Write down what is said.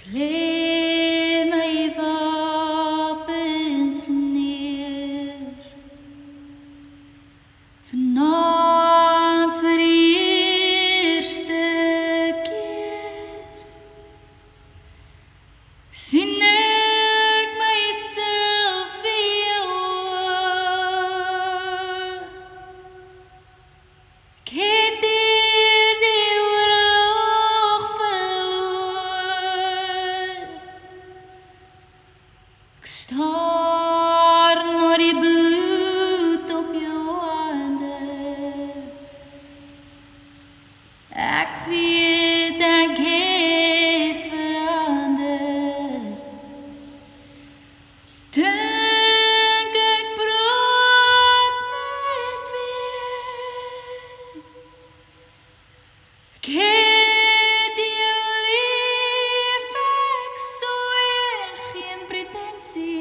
Lê my wapens neer vanaand vir die eerste keer sien ek myself in jou oë. Ek het hier die oorlog verloor. Ek staar na die bloed op jou hande. Ek weet ek het verander. Dink ek praat net weer. Ek het jou lief, ek so en geen pretensie.